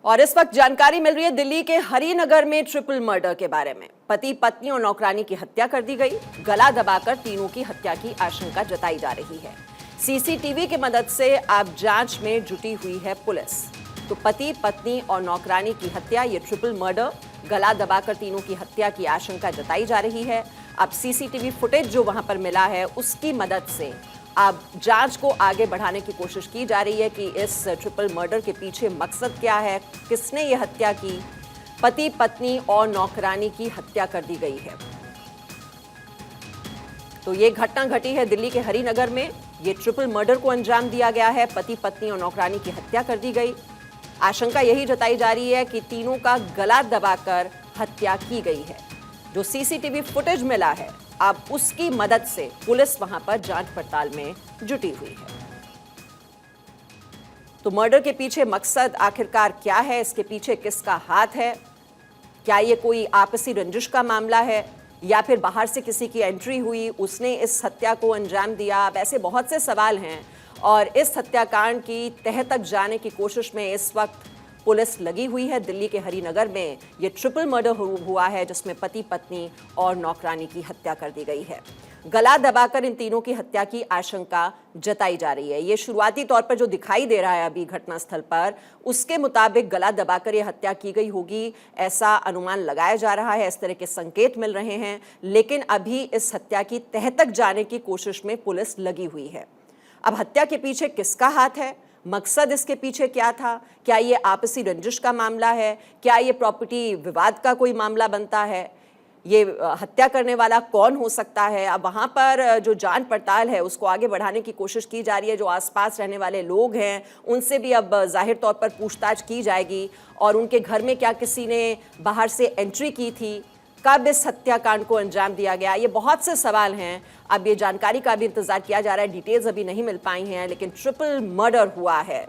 और इस वक्त जानकारी मिल रही है दिल्ली के हरिनगर में ट्रिपल मर्डर के बारे में। पति पत्नी और नौकरानी की हत्या कर दी गई। गला दबाकर तीनों की हत्या की आशंका जताई जा रही है। सीसीटीवी की मदद से अब जांच में जुटी हुई है पुलिस। तो पति पत्नी और नौकरानी की हत्या, ये ट्रिपल मर्डर, गला दबाकर तीनों की हत्या की आशंका जताई जा रही है। अब सीसीटीवी फुटेज जो वहां पर मिला है उसकी मदद से अब जांच को आगे बढ़ाने की कोशिश की जा रही है कि इस ट्रिपल मर्डर के पीछे मकसद क्या है, किसने ये हत्या की। पति पत्नी और नौकरानी की हत्या कर दी गई है। तो ये घटना घटी है दिल्ली के हरिनगर में। ये ट्रिपल मर्डर को अंजाम दिया गया है। पति पत्नी और नौकरानी की हत्या कर दी गई। आशंका यही जताई जा रही है कि तीनों का गला दबाकर हत्या की गई है। जो सीसीटीवी फुटेज मिला है अब उसकी मदद से पुलिस वहां पर जांच पड़ताल में जुटी हुई है। तो मर्डर के पीछे मकसद आखिरकार क्या है, इसके पीछे किसका हाथ है? क्या ये कोई आपसी रंजिश का मामला है या फिर बाहर से किसी की एंट्री हुई, उसने इस हत्या को अंजाम दिया? अब ऐसे बहुत से सवाल हैं और इस हत्याकांड की तह तक जाने की कोशिश में इस वक्त पुलिस लगी हुई है। दिल्ली के हरिनगर में ये ट्रिपल मर्डर हुआ है जिसमें पति पत्नी और नौकरानी की हत्या कर दी गई है। गला दबाकर इन तीनों की हत्या की आशंका जताई जा रही है। ये शुरुआती तौर पर जो दिखाई दे रहा है अभी घटनास्थल पर, उसके मुताबिक गला दबाकर ये हत्या की गई होगी, ऐसा अनुमान लगाया जा रहा है। इस तरह के संकेत मिल रहे हैं, लेकिन अभी इस हत्या की तह तक जाने की कोशिश में पुलिस लगी हुई है। अब हत्या के पीछे किसका हाथ है, मकसद इसके पीछे क्या था? क्या ये आपसी रंजिश का मामला है? क्या ये प्रॉपर्टी विवाद का कोई मामला बनता है? ये हत्या करने वाला कौन हो सकता है? अब वहाँ पर जो जांच पड़ताल है उसको आगे बढ़ाने की कोशिश की जा रही है। जो आसपास रहने वाले लोग हैं उनसे भी अब जाहिर तौर पर पूछताछ की जाएगी और उनके घर में क्या किसी ने बाहर से एंट्री की थी, कब इस हत्याकांड को अंजाम दिया गया, ये बहुत से सवाल हैं। अब ये जानकारी का भी इंतजार किया जा रहा है। डिटेल्स अभी नहीं मिल पाई हैं, लेकिन ट्रिपल मर्डर हुआ है।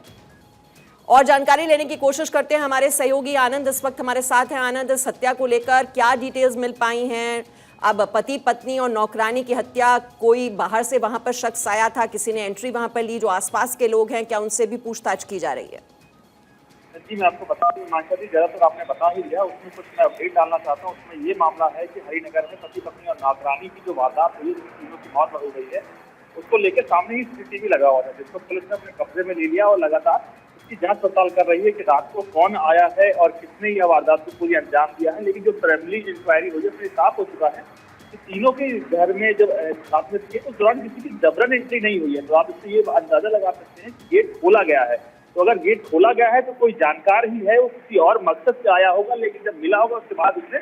और जानकारी लेने की कोशिश करते हैं, हमारे सहयोगी आनंद इस वक्त हमारे साथ हैं। आनंद, इस हत्या को लेकर क्या डिटेल्स मिल पाई हैं? अब पति पत्नी और नौकरानी की हत्या, कोई बाहर से वहां पर शख्स आया था, किसी ने एंट्री वहां पर ली? जो आसपास के लोग हैं क्या उनसे भी पूछताछ की जा रही है? जी, मैं आपको बता दूं मानसा जी, ज़्यादातर आपने बता ही दिया। उसमें कुछ मैं अपडेट डालना चाहता हूँ। उसमें ये मामला है कि हरिनगर में पति पत्नी और नौकरानी की जो वारदात हुई, जिसमें तीनों की मौत हो गई है, उसको लेकर सामने ही सीसीटीवी लगा हुआ था, जिसको पुलिस ने अपने कब्जे में ले लिया और लगातार इसकी जांच पड़ताल कर रही है कि रात को कौन आया है और किसने यह वारदात को पूरी अंजाम दिया है। लेकिन जो प्राइमरी इंक्वायरी हुई है उसमें साफ हो चुका है कि तीनों के घर में जब साथ में थे तो उस दौरान किसी की जबरन एंट्री नहीं हुई है। तो आप इससे ये अंदाजा लगा सकते हैं कि गेट खोला गया है। तो अगर गेट खोला गया है तो कोई जानकार ही है, वो किसी और मकसद से आया होगा। लेकिन जब मिला होगा उसके बाद उसने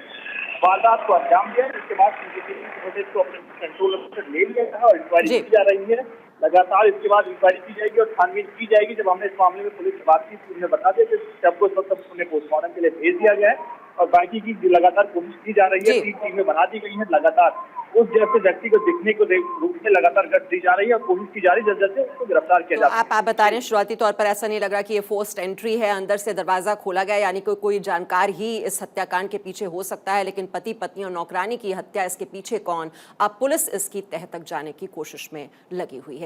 वारदात को अंजाम दिया। इसके बाद सीसीटीवी फुटेज को अपने कंट्रोल में ले लिया है और इंक्वायरी की जा रही है। लगातार इसके बाद इंक्वायरी की जाएगी और छानबीन की जाएगी। जब हमने इस मामले में पुलिस से बात की तो उन्हें बता दिया कि शव को इस वक्त उन्हें पोस्टमार्टम के लिए भेज दिया गया है और बाकी की लगातार कोशिश की जा रही है। 3 टीमें बना दी गई हैं। लगातार उस जैसे व्यक्ति को दिखने को रूप में लगातार गश्त दी जा रही है और कोशिश की जा रही है जल्द से उसको गिरफ्तार किया जाए। आप बता रहे हैं शुरुआती तौर पर ऐसा नहीं लग रहा कि ये फोर्स्ड एंट्री है, अंदर से दरवाजा खोला गया, यानी कोई जानकार ही इस हत्याकांड के पीछे हो सकता है। लेकिन पति पत्नी और नौकरानी की हत्या, इसके पीछे कौन? अब पुलिस इसकी तह तक जाने की कोशिश में लगी हुई है।